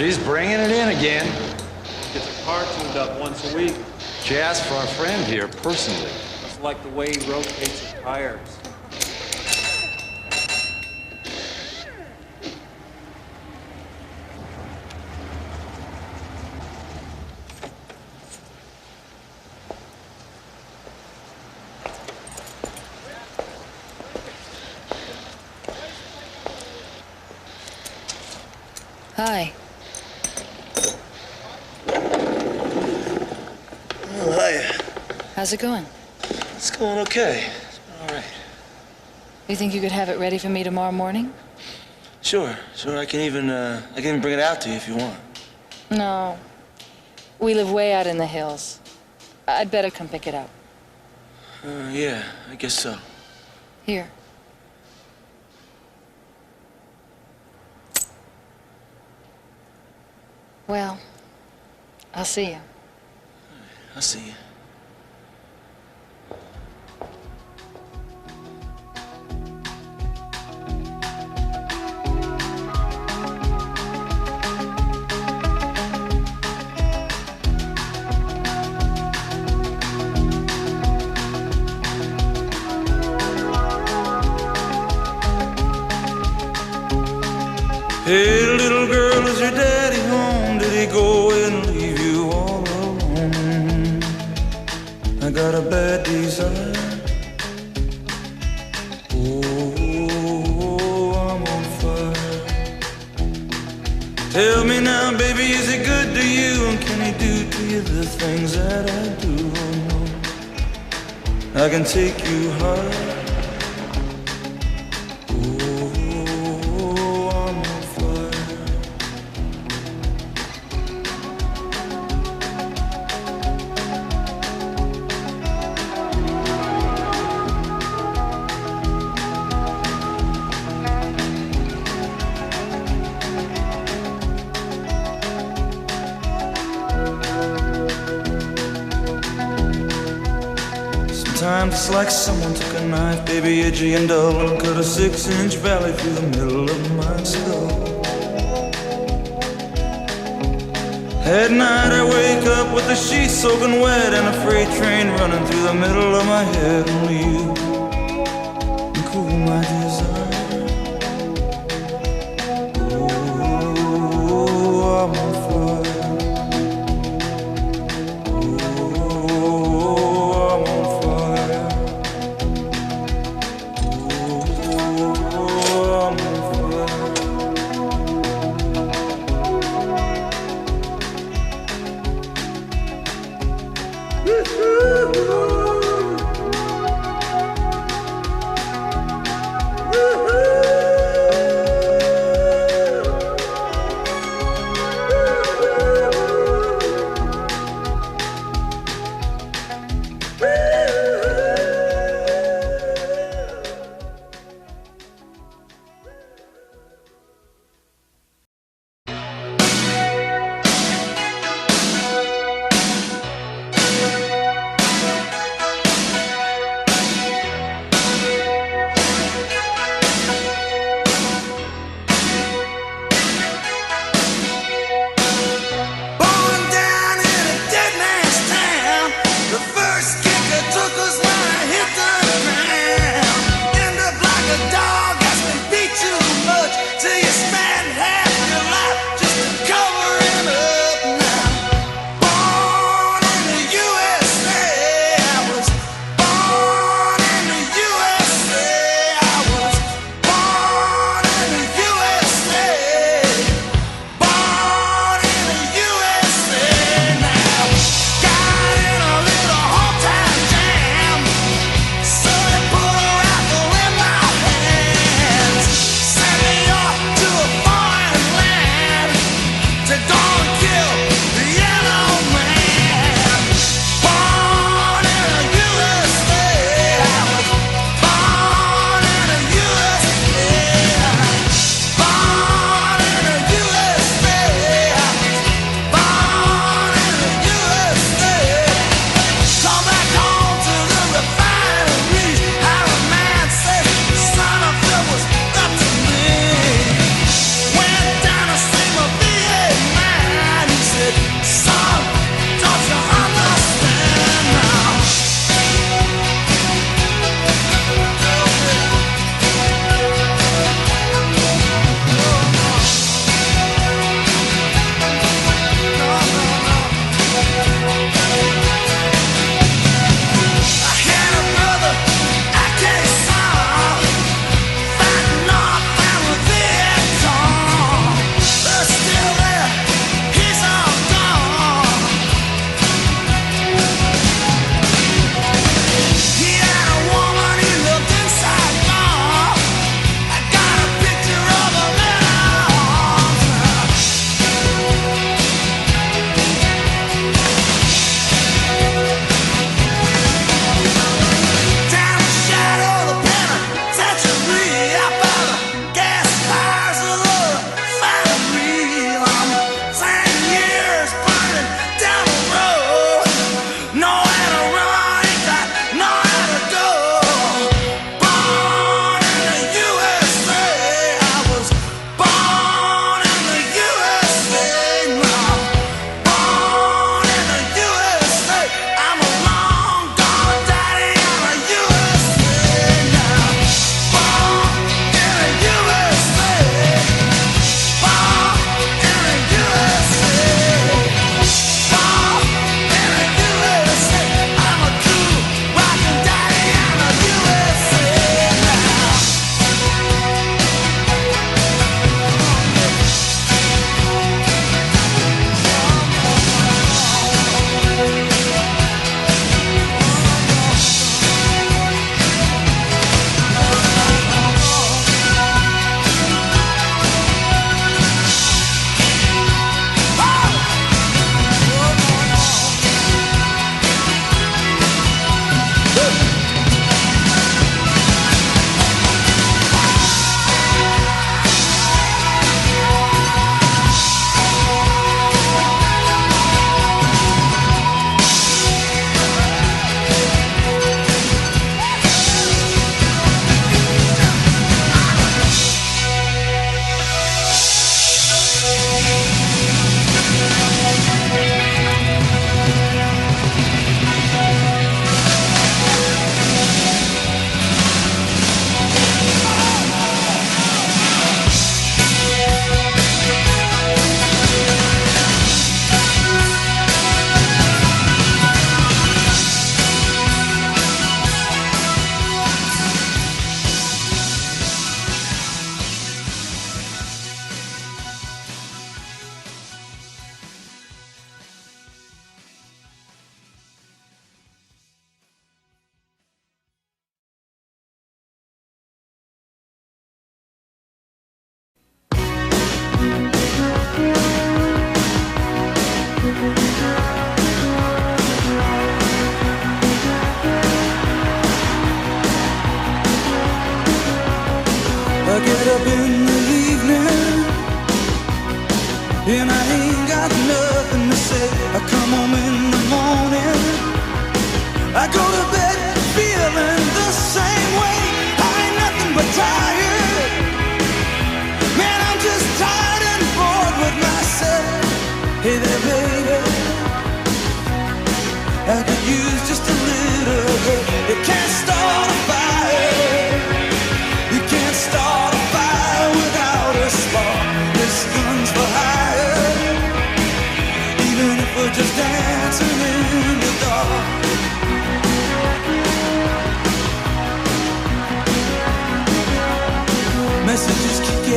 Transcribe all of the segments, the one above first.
She's bringing it in again. Gets a car tuned up once a week. She asked for a friend here personally. Must like the way he rotates his tires. Hi. Oh, hiya. How's it going? It's going okay. It's been all right. You think you could have it ready for me tomorrow morning? Sure. I can even bring it out to you if you want. No. We live way out in the hills. I'd better come pick it up. Yeah, I guess so. Here. Well, I'll see you. I'll see you. Hey, little girl, is your daddy home? Did he go and leave you all alone? I got a bad desire. Oh, I'm on fire. Tell me now, baby, is he good to you? And can he do to you the things that I do? Oh, no. I can take you high. Sometimes it's like someone took a knife, baby, edgy and dull, and cut a 6-inch valley through the middle of my skull. At night I wake up with the sheets soaking wet and a freight train running through the middle of my head. Only you can cool my desire. Oh, I'm on fire.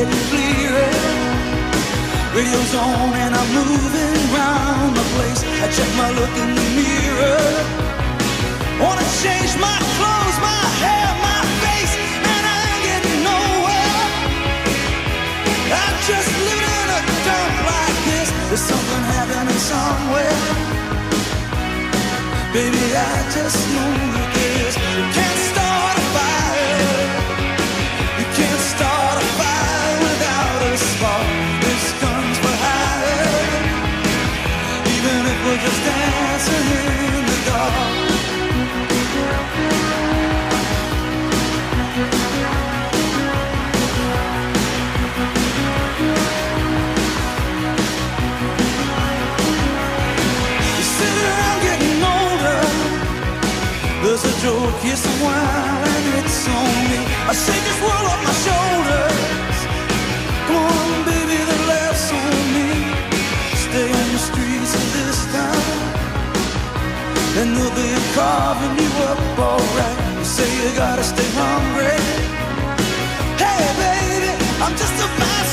getting clearer. Radio's on and I'm moving around the place. I check my look in the mirror. Wanna change my clothes, my hair, my face, and I ain't getting nowhere. I'm just living in a dump like this. There's something happening somewhere. Baby, I just know that this. You can't start a fire. You can't start a fire without a spark. This guns for hire. Even if we're just dancing in the dark. You sit around getting older. There's a joke, here's some wine, and it's on me. I shake this world off my shoulders. Come on, baby, the laughs on me. Stay on the streets of this town, and they'll be carving you up alright. You say you gotta stay hungry. Hey, baby, I'm just a man.